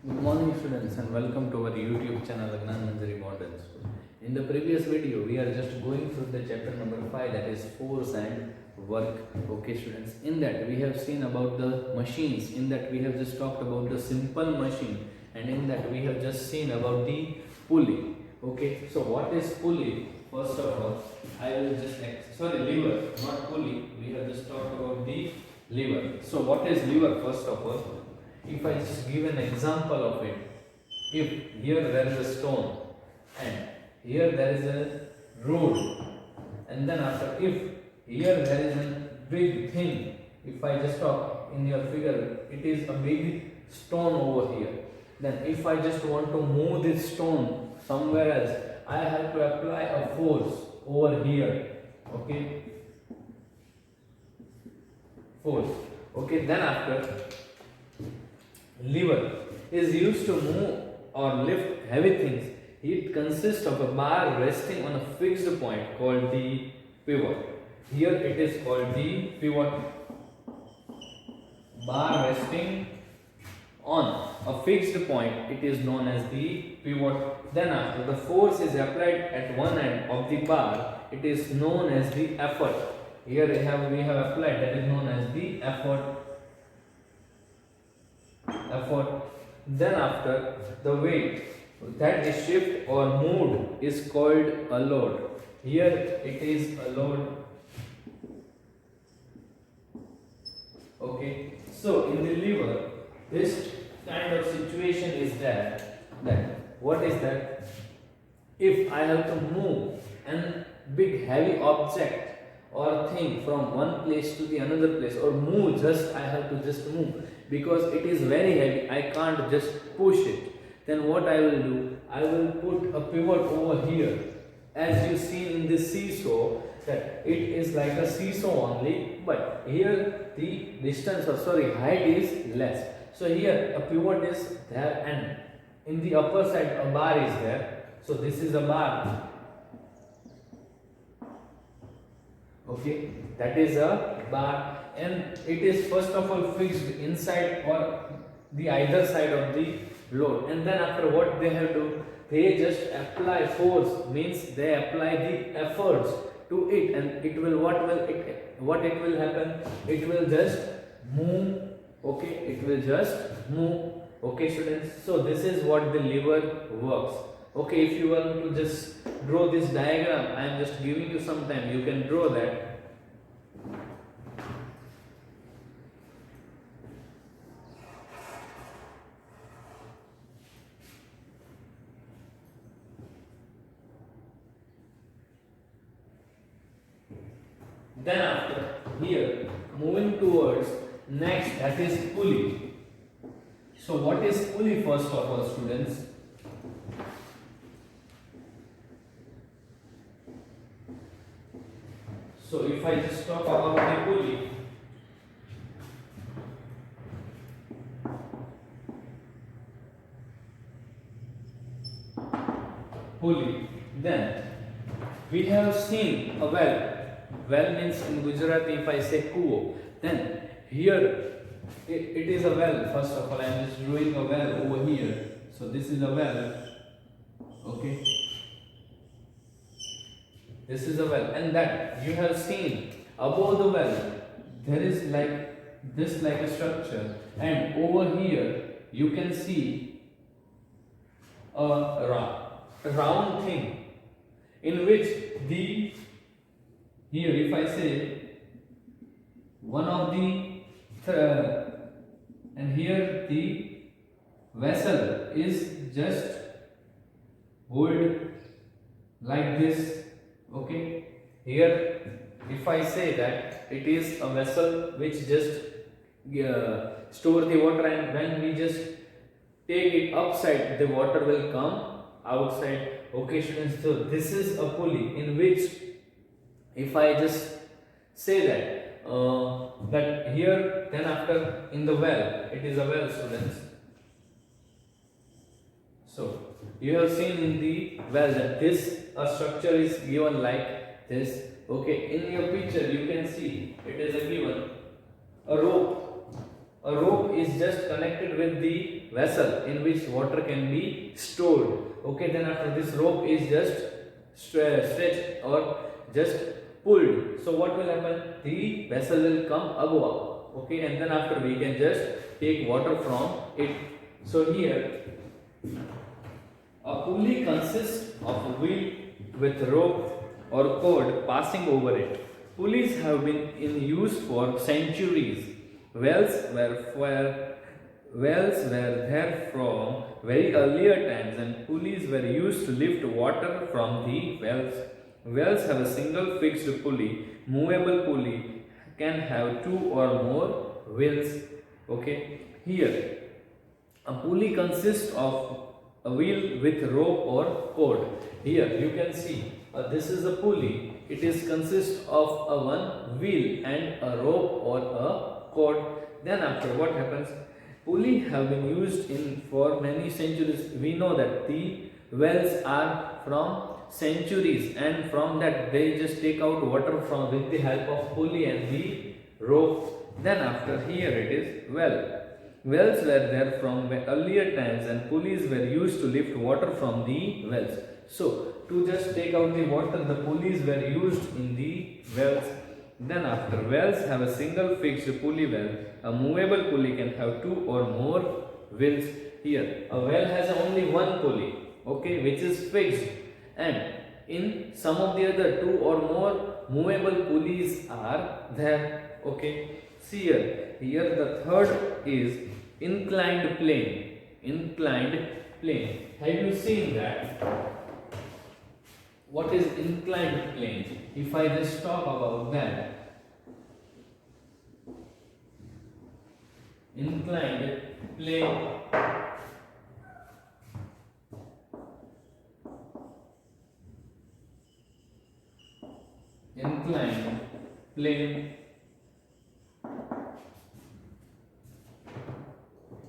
Good morning students and welcome to our YouTube channel Agnan Manjari Modern School. In the previous video we are just going through the chapter number 5, that is force and work. Okay students, in that we have seen about the machines, in that we have just talked about the simple machine, and in that we have just seen about the pulley. Okay, so what is pulley? First of all, I will just lever, not pulley. We have just talked about the lever. So what is lever first of all? If I just give an example of it, if here there is a stone and here there is a road, and then after if here there is a big thing, if I just talk in your figure, it is a big stone over here. Then if I just want to move this stone somewhere else, I have to apply a force over here. Okay, force. Okay, then after lever is used to move or lift heavy things. It consists of a bar resting on a fixed point called the pivot. Here it is called the pivot. Bar resting on a fixed point, it is known as the pivot. Then after the force is applied at one end of the bar, it is known as the effort. Here we have applied, that is known as the effort. Then after the weight that is shift or moved is called a load. Here it is a load. Okay, so in the lever this kind of situation is that what is that, if I have to move a big heavy object or thing from one place to the another place, or move, just I have to just move because it is very heavy, I can't just push it. Then what I will do, I will put a pivot over here. As you see in this seesaw, that it is like a seesaw only, but here the distance or height is less. So here a pivot is there, and in the upper side a bar is there. So this is a bar. Okay, that is a bar, and it is first of all fixed inside or the either side of the load, and then after what they have to, they just apply force, means they apply the efforts to it, and it will what it will happen, it will just move. Okay, it will just move. Okay students, so this is what the lever works. Okay, if you want to just draw this diagram, I am just giving you some time, you can draw that. Then after here, moving towards next, that is pulley. So what is pulley first of all students? So if I just talk about the pulley, then we have seen a well. Well means in Gujarati, if I say kuo, then here it is a well. First of all, I am just drawing a well over here. So this is a well. Okay, this is a well, and that you have seen above the well there is like this, like a structure, and over here you can see a round thing in which the, here if I say one of the and here the vessel is just hold like this. Okay, here if I say that it is a vessel which just store the water, and when we just take it upside, the water will come outside. Okay students, so this is a pulley in which if I just say that here, then after in the well, it is a well students. So you have seen in the well that this a structure is given like this. Okay, in your picture you can see it is a given a rope. A rope is just connected with the vessel in which water can be stored. Okay, then after this rope is just stretched or just pulled. So what will happen? The vessel will come above. Okay, and then after we can just take water from it. So here a pulley consists of a wheel with rope or cord passing over it. Pulleys have been in use for centuries. Wells were there from very earlier times, and pulleys were used to lift water from the wells. Wells have a single fixed pulley. Movable pulley can have two or more wheels. Okay, here a pulley consists of a wheel with rope or cord. Here you can see this is a pulley. It is consists of a one wheel and a rope or a cord. Then after what happens? Pulley have been used in for many centuries. We know that the wells are from centuries, and from that they just take out water from with the help of pulley and the rope. Then after here it is well. Wells were there from earlier times, and pulleys were used to lift water from the wells. So to just take out the water, the pulleys were used in the wells. Then after, wells have a single fixed pulley well. A movable pulley can have two or more wheels. Here a well has only one pulley, okay, which is fixed, and in some of the other two or more movable pulleys are there. Okay, see here the third is inclined plane. Inclined plane, have you seen that? What is inclined plane? If I just talk about that, inclined plane inclined plane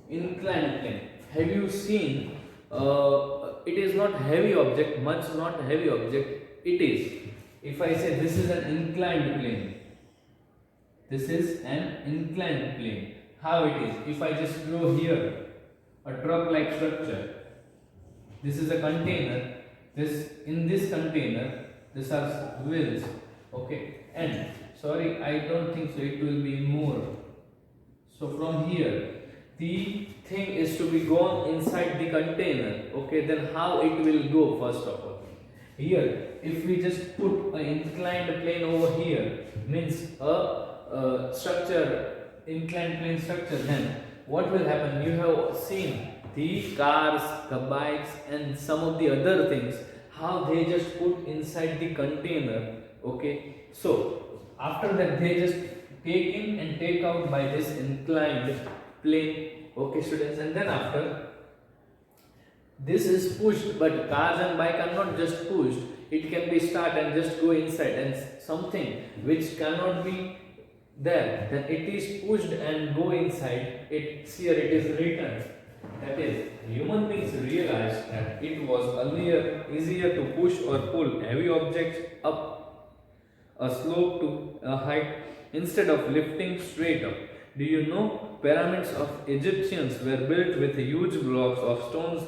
inclined plane, have you seen it is not heavy object, much not heavy object, it is. If I say this is an inclined plane, this is an inclined plane, how it is? If I just draw here a truck like structure, this is a container, this in this container these are wheels, okay, and sorry I don't think so it will be more. So from here the thing is to be gone inside the container, okay, then how it will go? First of all, here if we just put an inclined plane over here, means a structure, inclined plane structure, then what will happen? You have seen the cars, the bikes and some of the other things, how they just put inside the container, okay. So after that they just take in and take out by this inclined plane, okay students, and then after this is pushed, but cars and bike are not just pushed, it can be start and just go inside, and something which cannot be there, then it is pushed and go inside it. Here it is written, that is human beings realized that it was earlier easier to push or pull heavy objects up a slope to a height instead of lifting straight up. Do you know pyramids of Egyptians were built with huge blocks of stones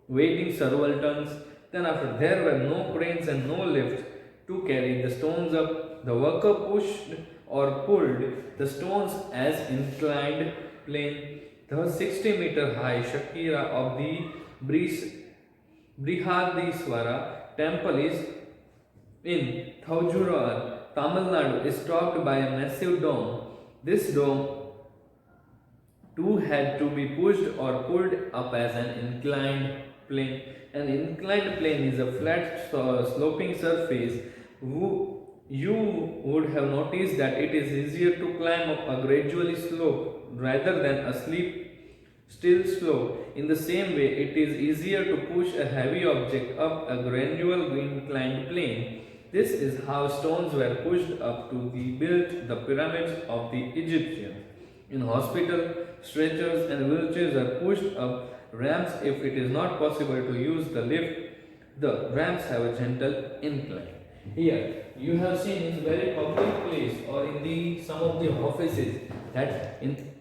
weighing several tons? Then after, there were no cranes and no lifts to carry the stones up. The worker pushed or pulled the stones as inclined plane. The 60-meter high Shakira of the Brihadiswara temple is in Thaujurur, Tamil Nadu, is topped by a massive dome. This dome too had to be pushed or pulled up as an inclined plane. An inclined plane is a flat sloping surface. You would have noticed that it is easier to climb up a gradually slope rather than a still slope. In the same way, it is easier to push a heavy object up a gradual inclined plane. This is how stones were pushed up to be built the pyramids of the Egyptians. In hospital, stretchers and wheelchairs are pushed up ramps if it is not possible to use the lift. The ramps have a gentle incline. Here you have seen in very public place or in the some of the offices that in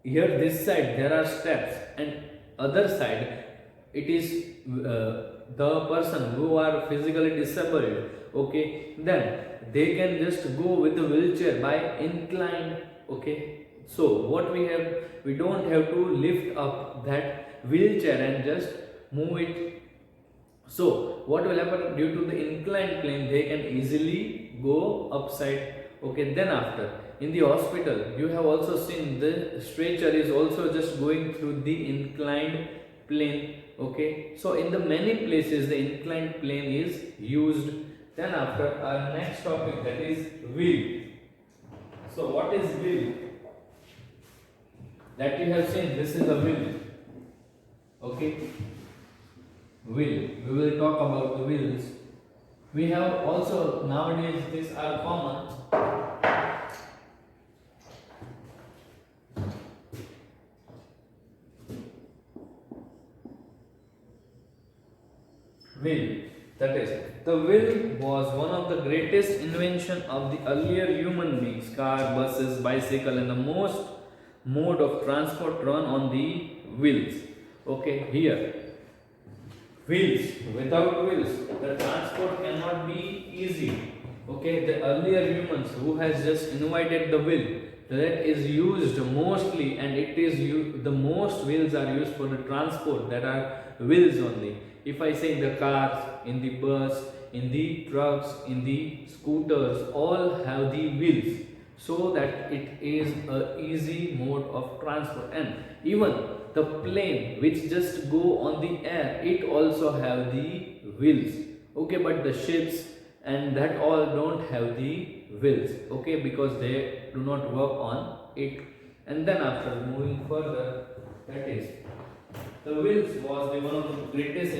here this side there are steps, and other side it is the person who are physically disabled, okay, then they can just go with the wheelchair by inclined, okay. So what we have, we don't have to lift up that wheelchair and just move it. So what will happen, due to the inclined plane they can easily go upside, okay. Then after, in the hospital you have also seen the stretcher is also just going through the inclined plane, okay. So in the many places the inclined plane is used. Then after, our next topic, that is wheel. So what is wheel? That you have seen, this is a wheel, okay. Wheel, we will talk about the wheels. We have also nowadays, these are common. Wheel, that is, the wheel was one of the greatest invention of the earlier human beings. Car, buses, bicycle, and the most mode of transport run on the wheels, okay. Here, wheels, without wheels the transport cannot be easy, okay. The earlier humans who has just invented the wheel, that is used mostly, and it is the most wheels are used for the transport, that are wheels only. If I say in the cars, in the bus, in the trucks, in the scooters, all have the wheels, so that it is a easy mode of transport. And even the plane which just go on the air, it also have the wheels, okay. But the ships and that all don't have the wheels, okay, because they do not work on it. And then after, moving further, that is, the wheels was the one of the greatest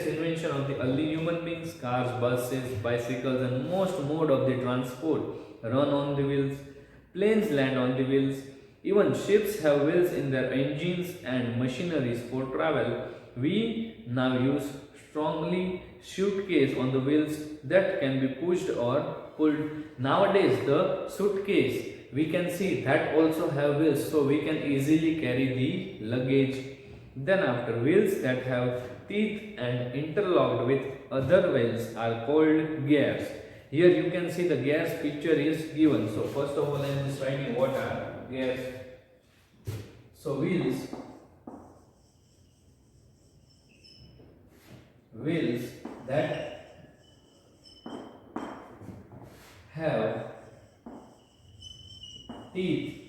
invention of the early human beings. Cars, buses, bicycles, and most mode of the transport run on the wheels. Planes land on the wheels. Even ships have wheels in their engines and machineries for travel. We now use strongly suitcase on the wheels that can be pushed or pulled. Nowadays, the suitcase we can see that also have wheels, so we can easily carry the luggage. Then after, wheels that have teeth and interlocked with other wheels are called gears. Here you can see the gears picture is given. So first of all, I am just writing what are gears. So wheels that have teeth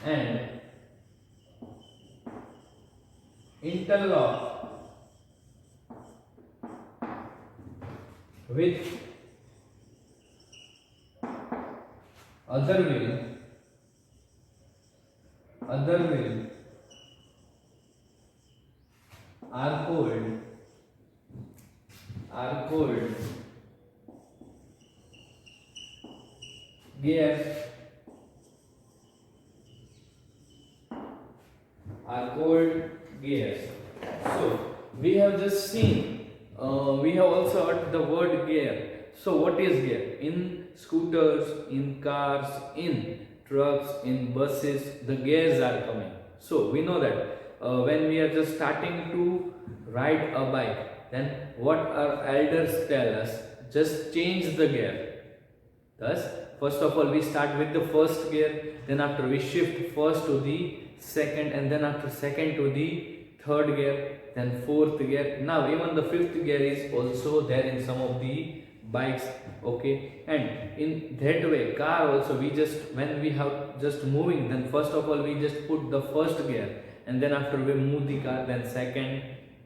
and interlock with other wheel are called gears, So we have just seen, we have also heard the word gear. So what is gear? In scooters, in cars, in trucks, in buses, the gears are coming. So we know that when we are just starting to ride a bike, then what our elders tell us, just change the gear. Thus, first of all, we start with the first gear, then after we shift first to the second, and then after second to the third gear, then fourth gear. Now, even the fifth gear is also there in some of the bikes, okay. And in that way, car also, we just, when we have just moving, then first of all, we just put the first gear, and then after we move the car, then second,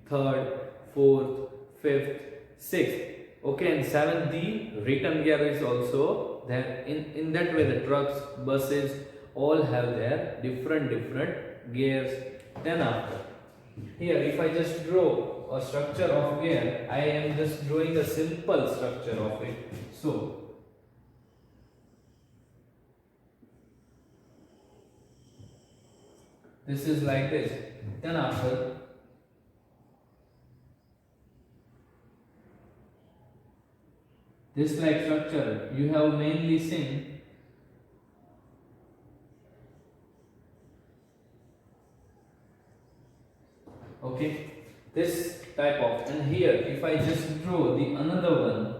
third, fourth, fifth, sixth. Okay, and seventh, the return gear is also there. In that way, the trucks, buses all have their different gears. Then after, here if I just draw a structure of gear, I am just drawing a simple structure of it. So this is like this. Then after, this like structure you have mainly seen Okay, this type of, and here if I just draw the another one,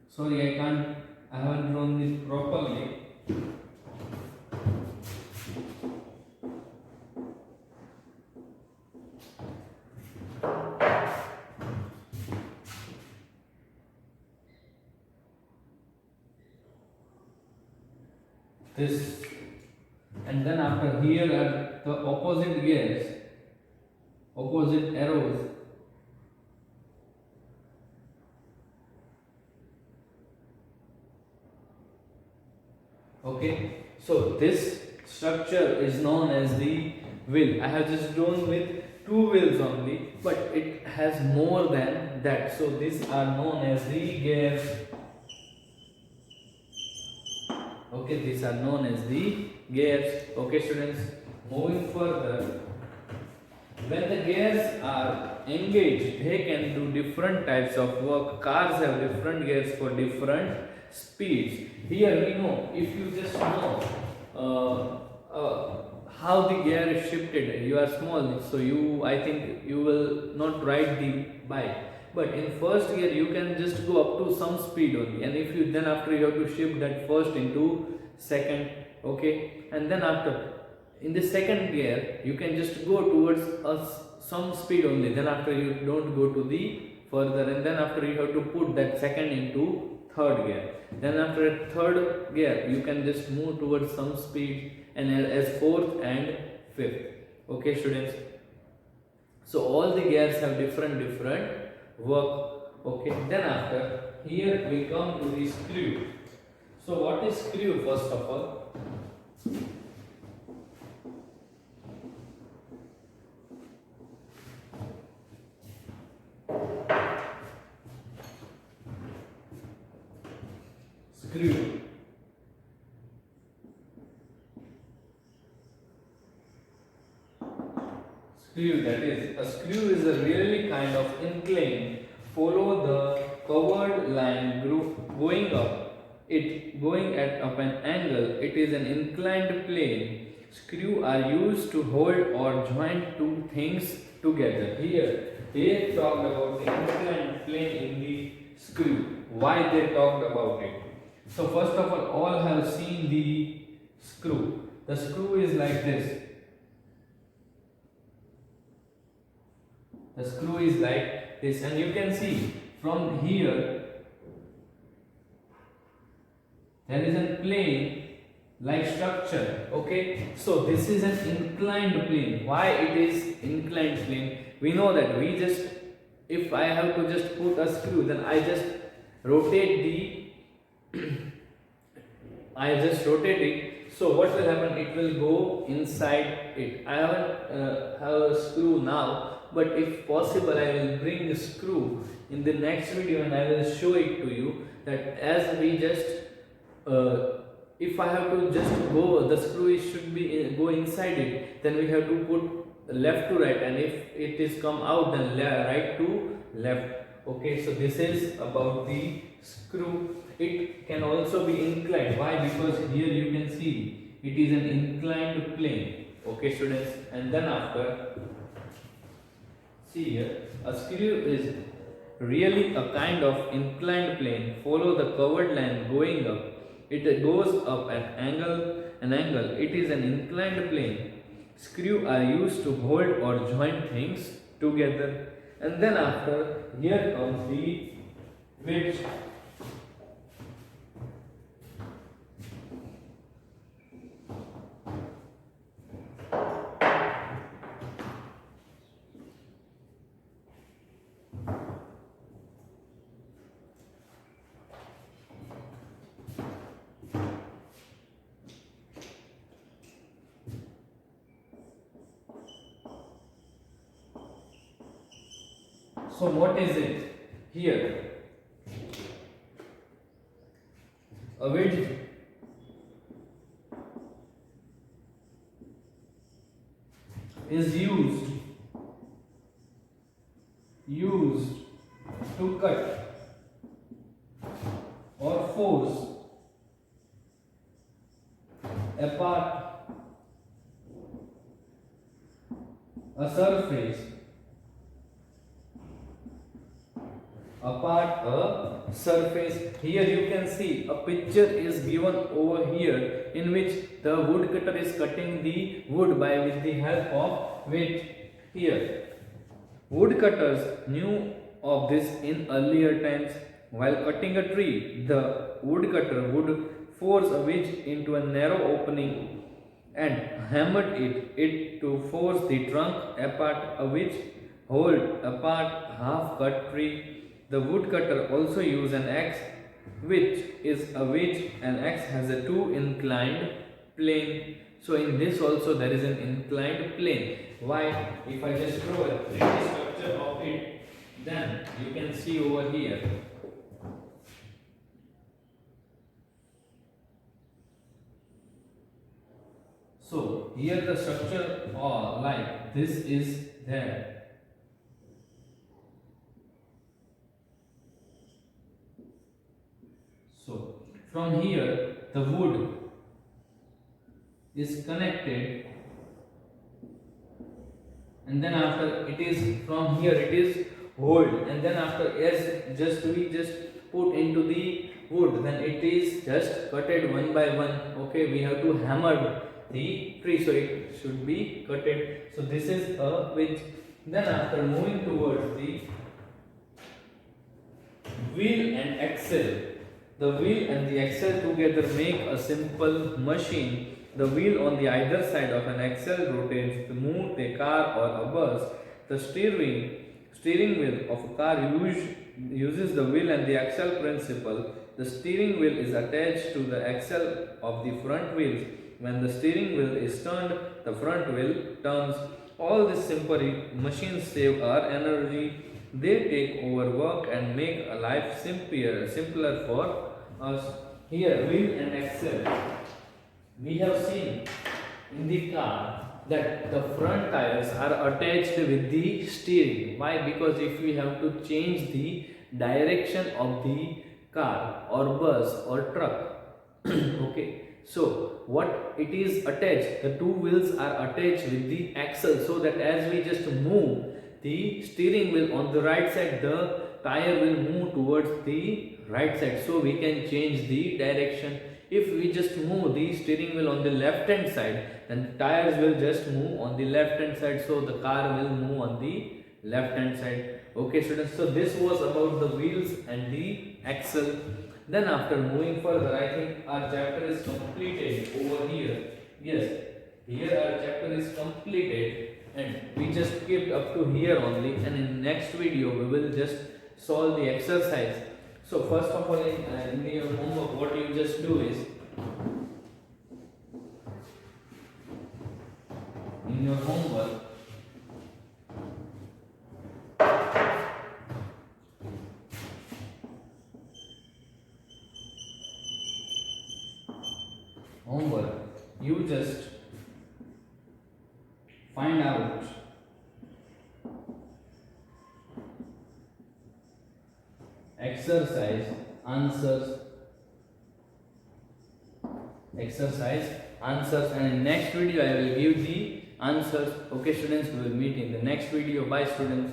sorry I haven't drawn this properly. This, and then after here are the opposite gears, opposite arrows. Okay, so this structure is known as the wheel. I have just drawn with two wheels only, but it has more than that, so these are known as the gears. Okay, these are known as the gears. Okay students, moving further, when the gears are engaged, they can do different types of work. Cars have different gears for different speeds. Here we know, if you just know how the gear is shifted, you are small, so I think you will not ride the bike. But in first gear you can just go up to some speed only, and if you then after you have to shift that first into second. Okay, and then after in the second gear you can just go towards some speed only, then after you don't go to the further, and then after you have to put that second into third gear, then after third gear you can just move towards some speed, and as fourth and fifth. Okay students, so all the gears have different work. Okay, then after here we come to the screw. So what is screw? First of all, screw. Screw, that is, a screw is a really kind of incline. Follow the covered line going up. It going at up an angle. It is an inclined plane. Screw are used to hold or join two things together. Here they talked about the inclined plane in the screw. Why they talked about it? So first of all have seen the screw. The screw is like this. The screw is like this, and you can see from here there is a plane like structure. Okay, so this is an inclined plane. Why it is inclined plane? We know that we just, if I have to just put a screw, then I just rotate it. So what will happen? It will go inside it. I haven't have a screw now, but if possible I will bring the screw in the next video, and I will show it to you that as we just if I have to just go, the screw should be go inside it, then we have to put left to right, and if it is come out, then right to left. Okay, so this is about the screw. It can also be inclined. Why? Because here you can see it is an inclined plane. Okay students, and then after, see here, a screw is really a kind of inclined plane. Follow the covered line going up. It goes up an angle. It is an inclined plane. Screw are used to hold or join things together. And then after, here comes the wedge. So what is it here? A wedge is used to cut or force apart a surface, apart a surface. Here you can see a picture is given over here in which the woodcutter is cutting the wood by with the help of which. Here woodcutters knew of this in earlier times. While cutting a tree, the woodcutter would force a wedge into a narrow opening and hammered it to force the trunk apart, a wedge hold apart half-cut tree. The woodcutter also used an axe, which is a wedge. An axe has a two inclined plane. So in this also there is an inclined plane. Why? If I just draw a 3D structure of it, then you can see over here. So here the structure like this is there. So from here the wood is connected, and then after it is from here it is hold, and then after as we just put into the wood, then it is just cutted one by one. Okay, we have to hammer the tree, so it should be cutted. So this is a wedge. Then after moving towards the wheel and axle, the wheel and the axle together make a simple machine. The wheel on the either side of an axle rotates to move a car or a bus. The steering wheel of a car uses the wheel and the axle principle. The steering wheel is attached to the axle of the front wheels. When the steering wheel is turned, the front wheel turns. All these simple machines save our energy. They take over work and make a life simpler for us. Here, wheel and axle. We have seen in the car that the front tires are attached with the steering. Why? Because if we have to change the direction of the car or bus or truck, okay, so what it is attached, the two wheels are attached with the axle, so that as we just move the steering wheel on the right side, the tire will move towards the right side, so we can change the direction. If we just move the steering wheel on the left hand side, then the tires will just move on the left hand side, so the car will move on the left hand side. Okay students, so this was about the wheels and the axle. Then after moving further, I think our chapter is completed over here. Yes, here our chapter is completed and we just kept up to here only, and in next video we will just solve the exercise. So first of all, in your homework, what you just do is, in your homework, you just find out exercise answers, and in next video I will give the answers. Okay students, we will meet in the next video. Bye students.